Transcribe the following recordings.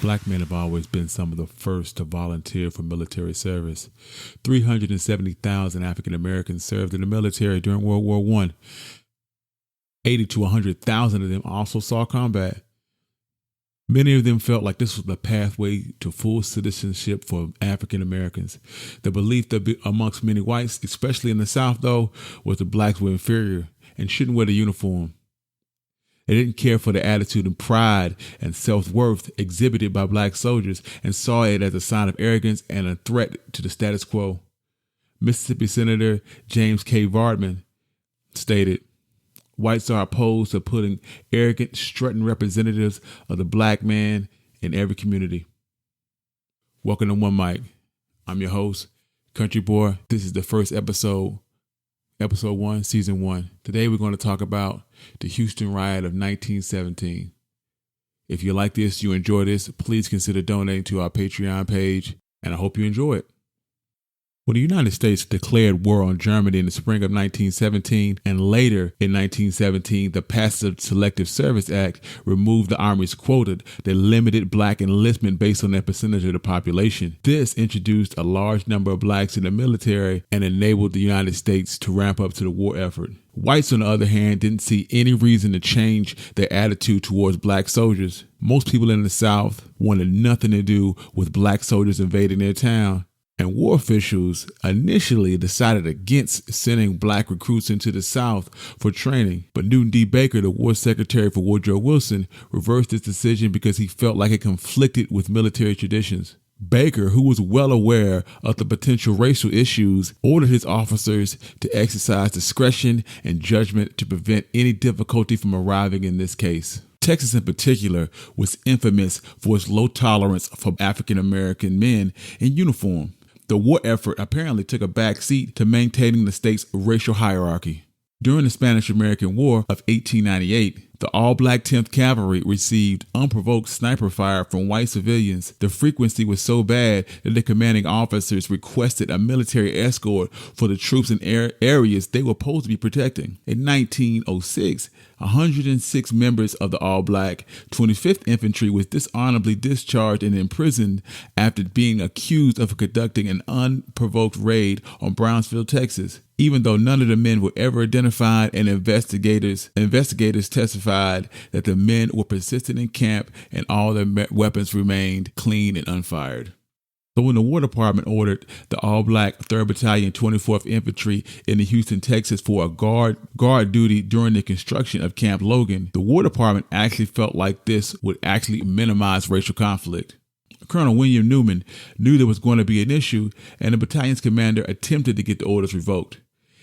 Black men have always been some of the first to volunteer for military service. 370,000 African Americans served in the military during World War I. 80 to 100,000 of them also saw combat. Many of them felt like this was the pathway to full citizenship for African Americans. The belief that amongst many whites, especially in the South, though, was that blacks were inferior and shouldn't wear the uniform. They didn't care for the attitude and pride and self-worth exhibited by black soldiers and saw it as a sign of arrogance and a threat to the status quo. Mississippi Senator James K. Vardaman stated, "Whites are opposed to putting arrogant, strutting representatives of the black man in every community." Welcome to One Mic. I'm your host, Country Boy. This is the first episode 1, Season 1. Today we're going to talk about the Houston riot of 1917. If you like this, you enjoy this, please consider donating to our Patreon page, and I hope you enjoy it. When the United States declared war on Germany in the spring of 1917 and later in 1917, the Passive Selective Service Act removed the Army's quota that limited black enlistment based on their percentage of the population. This introduced a large number of blacks in the military and enabled the United States to ramp up to the war effort. Whites, on the other hand, didn't see any reason to change their attitude towards black soldiers. Most people in the South wanted nothing to do with black soldiers invading their town. And war officials initially decided against sending black recruits into the South for training. But Newton D. Baker, the war secretary for Woodrow Wilson, reversed this decision because he felt like it conflicted with military traditions. Baker, who was well aware of the potential racial issues, ordered his officers to exercise discretion and judgment to prevent any difficulty from arriving in this case. Texas in particular was infamous for its low tolerance for African American men in uniform. The war effort apparently took a back seat to maintaining the state's racial hierarchy. During the Spanish-American War of 1898, the all-black 10th Cavalry received unprovoked sniper fire from white civilians. The frequency was so bad that the commanding officers requested a military escort for the troops in areas they were supposed to be protecting. In 1906, 106 members of the all-black 25th Infantry was dishonorably discharged and imprisoned after being accused of conducting an unprovoked raid on Brownsville, Texas. Even though none of the men were ever identified, and investigators testified that the men were persistent in camp and all their weapons remained clean and unfired. So when the War Department ordered the all-black 3rd Battalion 24th Infantry into Houston, Texas for a guard duty during the construction of Camp Logan, the War Department actually felt like this would actually minimize racial conflict. Colonel William Newman knew there was going to be an issue, and the battalion's commander attempted to get the orders revoked.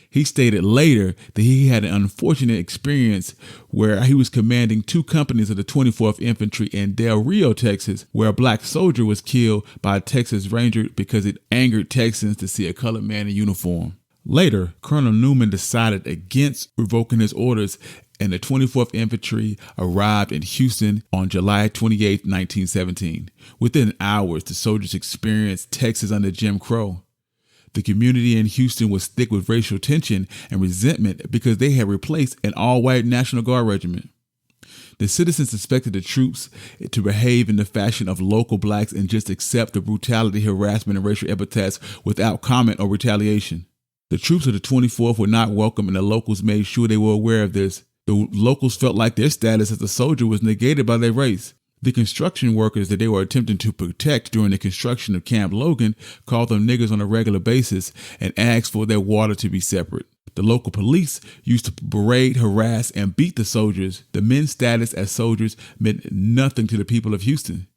He stated later that he had an unfortunate experience where he was commanding 2 companies of the 24th Infantry in Del Rio, Texas, where a black soldier was killed by a Texas Ranger because it angered Texans to see a colored man in uniform. Later, Colonel Newman decided against revoking his orders, and the 24th Infantry arrived in Houston on July 28, 1917. Within hours, the soldiers experienced Texas under Jim Crow. The community in Houston was thick with racial tension and resentment because they had replaced an all-white National Guard regiment. The citizens expected the troops to behave in the fashion of local blacks and just accept the brutality, harassment, and racial epithets without comment or retaliation. The troops of the 24th were not welcome, and the locals made sure they were aware of this. The locals felt like their status as a soldier was negated by their race. The construction workers that they were attempting to protect during the construction of Camp Logan called them niggers on a regular basis and asked for their water to be separate. The local police used to berate, harass, and beat the soldiers. The men's status as soldiers meant nothing to the people of Houston.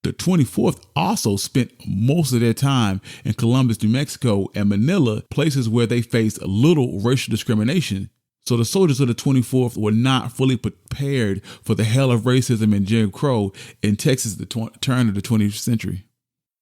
The 24th also spent most of their time in Columbus, New Mexico, and Manila, places where they faced little racial discrimination. So the soldiers of the 24th were not fully prepared for the hell of racism and Jim Crow in Texas at the turn of the 20th century.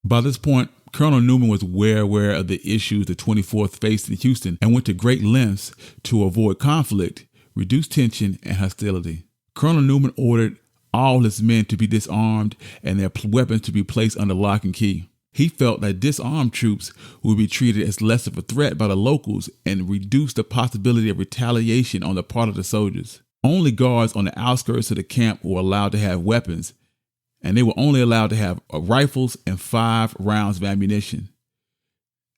By this point, Colonel Newman was well aware of the issues the 24th faced in Houston and went to great lengths to avoid conflict, reduce tension, and hostility. Colonel Newman ordered all his men to be disarmed and their weapons to be placed under lock and key. He felt that disarmed troops would be treated as less of a threat by the locals and reduce the possibility of retaliation on the part of the soldiers. Only guards on the outskirts of the camp were allowed to have weapons, and they were only allowed to have rifles and 5 rounds of ammunition.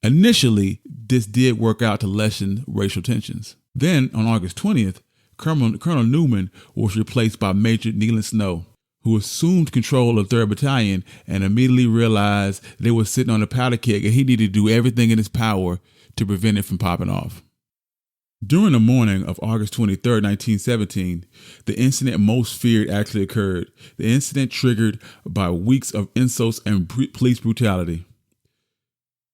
Initially, this did work out to lessen racial tensions. Then, on August 20th, Colonel Newman was replaced by Major Nealon Snow, who assumed control of 3rd Battalion and immediately realized they were sitting on a powder keg and he needed to do everything in his power to prevent it from popping off. During the morning of August 23rd, 1917, the incident most feared actually occurred. The incident triggered by weeks of insults and police brutality.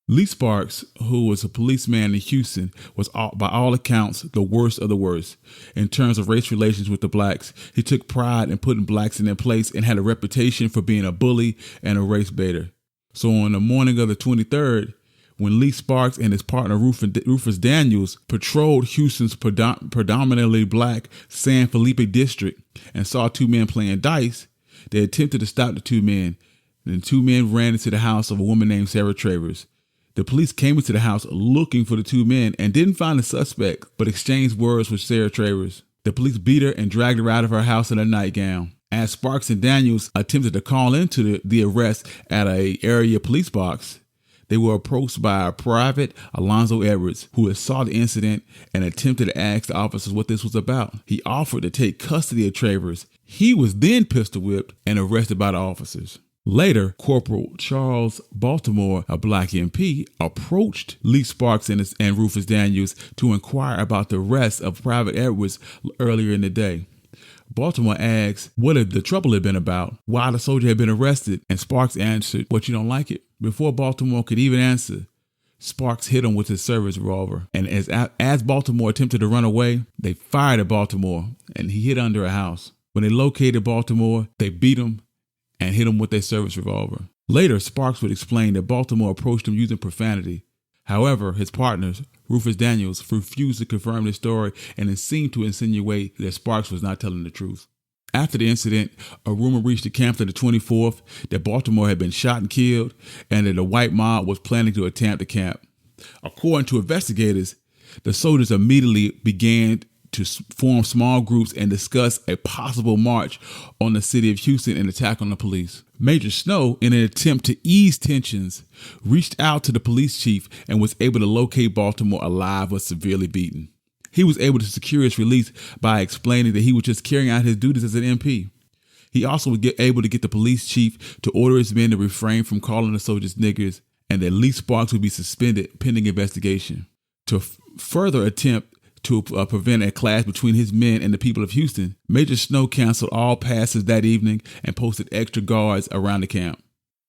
Lee Sparks, who was a policeman in Houston, was by all accounts the worst of the worst. In terms of race relations with the blacks, he took pride in putting blacks in their place and had a reputation for being a bully and a race baiter. So on the morning of the 23rd, when Lee Sparks and his partner Rufus Daniels patrolled Houston's predominantly black San Felipe district and saw 2 men playing dice, they attempted to stop the 2 men. And the 2 men ran into the house of a woman named Sarah Travers. The police came into the house looking for the 2 men and didn't find the suspect, but exchanged words with Sarah Travers. The police beat her and dragged her out of her house in a nightgown. As Sparks and Daniels attempted to call into the arrest at an area police box, they were approached by a private Alonzo Edwards, who had saw the incident and attempted to ask the officers what this was about. He offered to take custody of Travers. He was then pistol whipped and arrested by the officers. Later, Corporal Charles Baltimore, a black MP, approached Lee Sparks and Rufus Daniels to inquire about the arrest of Private Edwards earlier in the day. Baltimore asked what the trouble had been about, why the soldier had been arrested, and Sparks answered, "What, you don't like it?" Before Baltimore could even answer, Sparks hit him with his service revolver, and as Baltimore attempted to run away, they fired at Baltimore, and he hid under a house. When they located Baltimore, they beat him and hit him with their service revolver. Later, Sparks would explain that Baltimore approached him using profanity. However, his partners, Rufus Daniels, refused to confirm this story, and it seemed to insinuate that Sparks was not telling the truth. After the incident, a rumor reached the camp of the 24th that Baltimore had been shot and killed, and that a white mob was planning to attack the camp. According to investigators, the soldiers immediately began to form small groups and discuss a possible march on the city of Houston and attack on the police. Major Snow, in an attempt to ease tensions, reached out to the police chief and was able to locate Baltimore alive but severely beaten. He was able to secure his release by explaining that he was just carrying out his duties as an MP. He also was able to get the police chief to order his men to refrain from calling the soldiers niggers, and that Lee Sparks would be suspended pending investigation. To further attempt to prevent a clash between his men and the people of Houston, Major Snow canceled all passes that evening and posted extra guards around the camp.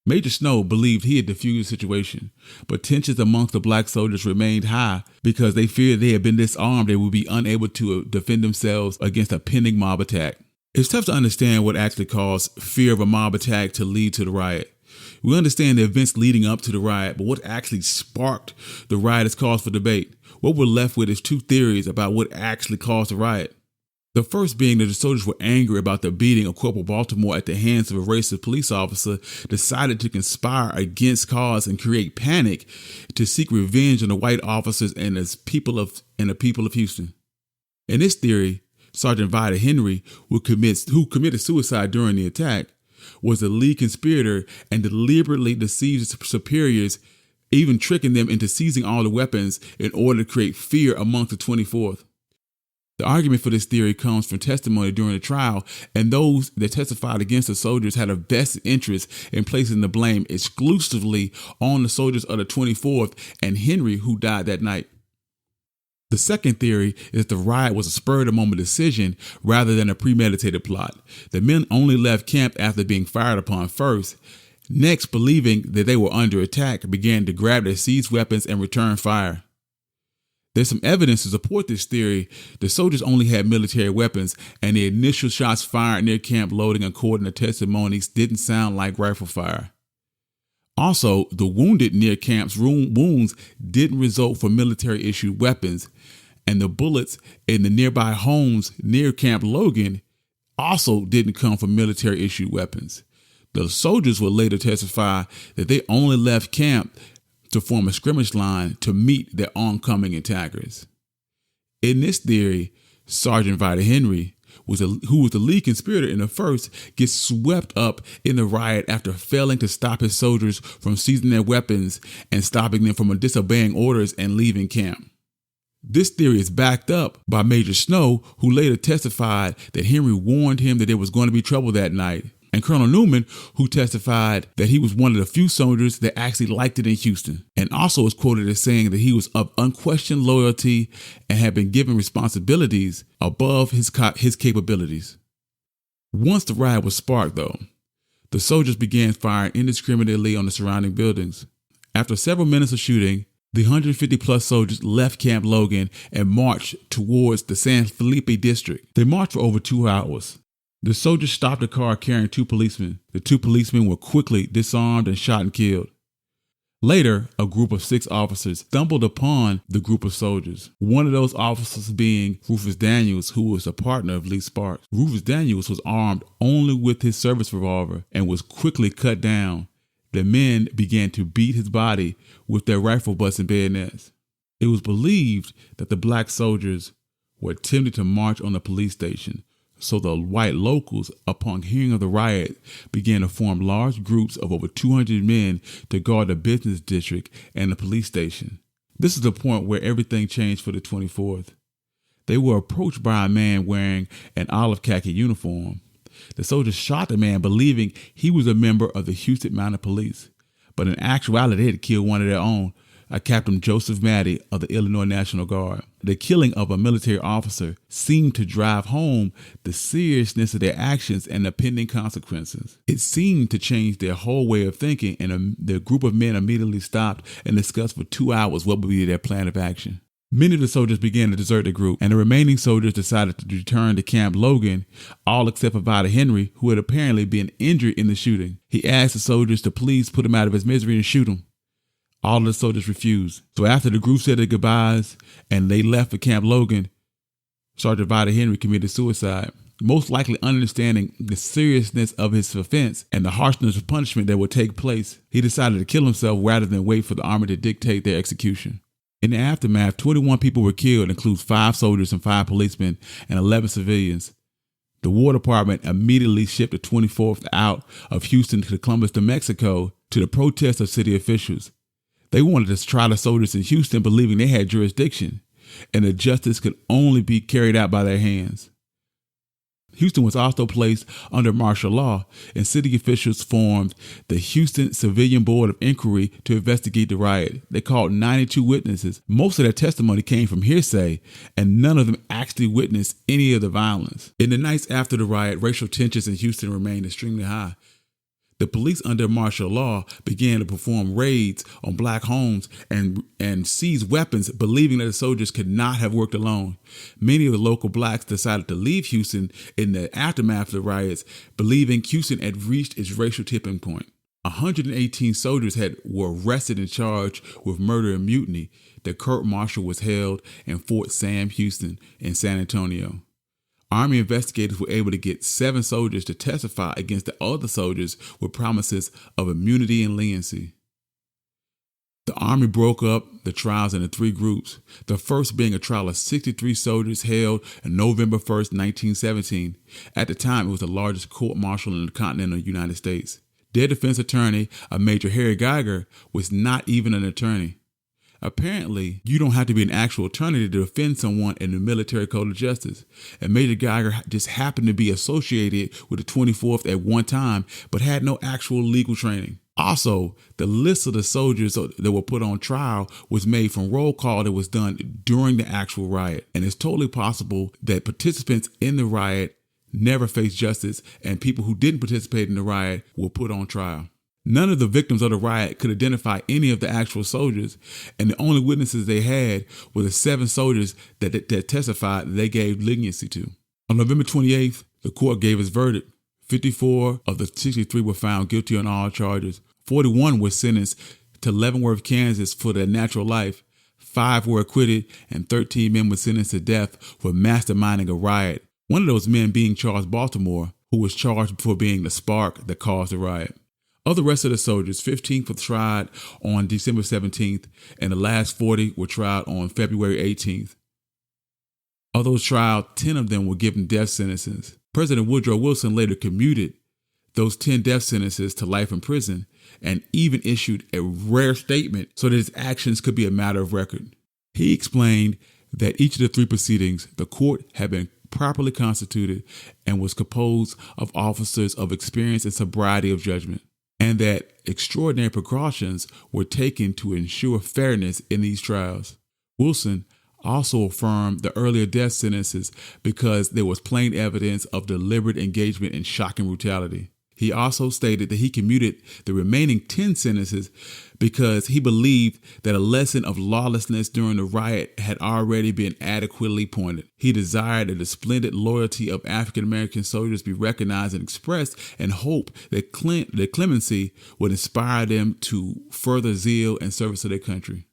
Major Snow believed he had defused the situation, but tensions amongst the black soldiers remained high because they feared they had been disarmed and would be unable to defend themselves against a pending mob attack. It's tough to understand what actually caused fear of a mob attack to lead to the riot. We understand the events leading up to the riot, but what actually sparked the riot is cause for debate. What we're left with is 2 theories about what actually caused the riot. The first being that the soldiers were angry about the beating of Corporal Baltimore at the hands of a racist police officer, decided to conspire against cause and create panic to seek revenge on the white officers and the people of Houston. In this theory, Sergeant Vida Henry, who committed suicide during the attack, was the lead conspirator and deliberately deceived his superiors, even tricking them into seizing all the weapons in order to create fear amongst the 24th. The argument for this theory comes from testimony during the trial, and those that testified against the soldiers had a vested interest in placing the blame exclusively on the soldiers of the 24th and Henry, who died that night. The second theory is the riot was a spur-of-the-moment decision rather than a premeditated plot. The men only left camp after being fired upon first. Next, believing that they were under attack, began to grab their seized weapons and return fire. There's some evidence to support this theory. The soldiers only had military weapons, and the initial shots fired near camp loading, according to testimonies, didn't sound like rifle fire. Also, the wounded near camp's wounds didn't result from military-issued weapons, and the bullets in the nearby homes near Camp Logan also didn't come from military-issued weapons. The soldiers would later testify that they only left camp to form a skirmish line to meet their oncoming attackers. In this theory, Sergeant Vida Henry, who was the lead conspirator in the first, gets swept up in the riot after failing to stop his soldiers from seizing their weapons and stopping them from disobeying orders and leaving camp. This theory is backed up by Major Snow, who later testified that Henry warned him that there was going to be trouble that night, and Colonel Newman, who testified that he was one of the few soldiers that actually liked it in Houston, and also is quoted as saying that he was of unquestioned loyalty and had been given responsibilities above his capabilities. Once the riot was sparked, though, the soldiers began firing indiscriminately on the surrounding buildings. After several minutes of shooting, the 150-plus soldiers left Camp Logan and marched towards the San Felipe district. They marched for over 2 hours. The soldiers stopped a car carrying 2 policemen. The 2 policemen were quickly disarmed and shot and killed. Later, a group of 6 officers stumbled upon the group of soldiers, one of those officers being Rufus Daniels, who was a partner of Lee Sparks. Rufus Daniels was armed only with his service revolver and was quickly cut down. The men began to beat his body with their rifle butts and bayonets. It was believed that the black soldiers were attempting to march on the police station, so the white locals, upon hearing of the riot, began to form large groups of over 200 men to guard the business district and the police station. This is the point where everything changed for the 24th. They were approached by a man wearing an olive khaki uniform. The soldiers shot the man, believing he was a member of the Houston Mounted Police, but in actuality, they had killed one of their own, Captain Joseph Maddy of the Illinois National Guard. The killing of a military officer seemed to drive home the seriousness of their actions and the pending consequences. It seemed to change their whole way of thinking, and the group of men immediately stopped and discussed for 2 hours what would be their plan of action. Many of the soldiers began to desert the group, and the remaining soldiers decided to return to Camp Logan, all except for Vida Henry, who had apparently been injured in the shooting. He asked the soldiers to please put him out of his misery and shoot him. All of the soldiers refused. So after the group said their goodbyes and they left for Camp Logan, Sergeant Vida Henry committed suicide, most likely understanding the seriousness of his offense and the harshness of punishment that would take place. He decided to kill himself rather than wait for the army to dictate their execution. In the aftermath, 21 people were killed, including 5 soldiers and 5 policemen and 11 civilians. The War Department immediately shipped the 24th out of Houston to Columbus, New Mexico, to the protest of city officials. They wanted to try the soldiers in Houston, believing they had jurisdiction, and the justice could only be carried out by their hands. Houston was also placed under martial law, and city officials formed the Houston Civilian Board of Inquiry to investigate the riot. They called 92 witnesses. Most of their testimony came from hearsay, and none of them actually witnessed any of the violence. In the nights after the riot, racial tensions in Houston remained extremely high. The police under martial law began to perform raids on black homes and seize weapons, believing that the soldiers could not have worked alone. Many of the local blacks decided to leave Houston in the aftermath of the riots, believing Houston had reached its racial tipping point. 118 soldiers were arrested and charged with murder and mutiny. The court-martial was held in Fort Sam Houston in San Antonio. Army investigators were able to get 7 soldiers to testify against the other soldiers with promises of immunity and leniency. The Army broke up the trials into 3 groups, the first being a trial of 63 soldiers held on November 1st, 1917. At the time, it was the largest court-martial in the continental United States. Their defense attorney, a Major Harry Geiger, was not even an attorney. Apparently, you don't have to be an actual attorney to defend someone in the military code of justice. And Major Geiger just happened to be associated with the 24th at one time, but had no actual legal training. Also, the list of the soldiers that were put on trial was made from roll call that was done during the actual riot. And it's totally possible that participants in the riot never faced justice, and people who didn't participate in the riot were put on trial. None of the victims of the riot could identify any of the actual soldiers, and the only witnesses they had were the 7 soldiers that testified that they gave leniency to. On November 28th, the court gave its verdict. 54 of the 63 were found guilty on all charges. 41 were sentenced to Leavenworth, Kansas for their natural life. 5 were acquitted, and 13 men were sentenced to death for masterminding a riot. One of those men being Charles Baltimore, who was charged for being the spark that caused the riot. Of the rest of the soldiers, 15 were tried on December 17th, and the last 40 were tried on February 18th. Of those tried, 10 of them were given death sentences. President Woodrow Wilson later commuted those 10 death sentences to life in prison and even issued a rare statement so that his actions could be a matter of record. He explained that each of the 3 proceedings, the court had been properly constituted and was composed of officers of experience and sobriety of judgment, and that extraordinary precautions were taken to ensure fairness in these trials. Wilson also affirmed the earlier death sentences because there was plain evidence of deliberate engagement in shocking brutality. He also stated that he commuted the remaining 10 sentences because he believed that a lesson of lawlessness during the riot had already been adequately pointed. He desired that the splendid loyalty of African American soldiers be recognized and expressed, and hoped that clemency would inspire them to further zeal and service to their country.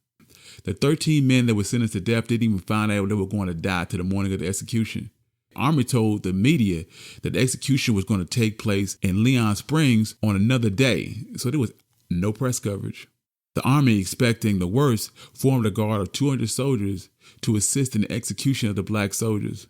The 13 men that were sentenced to death didn't even find out they were going to die to the morning of the execution. The Army told the media that the execution was going to take place in Leon Springs on another day, so there was no press coverage. The Army, expecting the worst, formed a guard of 200 soldiers to assist in the execution of the black soldiers.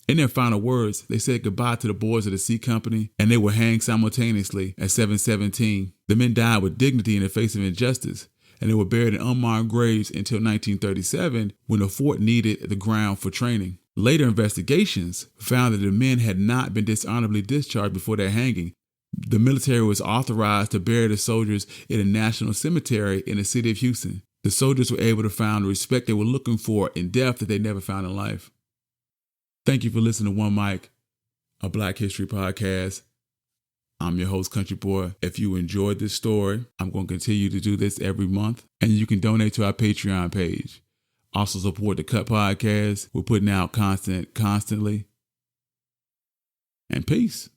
In their final words, they said goodbye to the boys of the C Company, and they were hanged simultaneously at 7/17. The men died with dignity in the face of injustice, and they were buried in unmarked graves until 1937, when the fort needed the ground for training. Later investigations found that the men had not been dishonorably discharged before their hanging. The military was authorized to bury the soldiers in a national cemetery in the city of Houston. The soldiers were able to find the respect they were looking for in death that they never found in life. Thank you for listening to One Mic, a Black History podcast. I'm your host, Country Boy. If you enjoyed this story, I'm going to continue to do this every month, and you can donate to our Patreon page. Also support the Cut Podcast. We're putting out content constantly. And peace.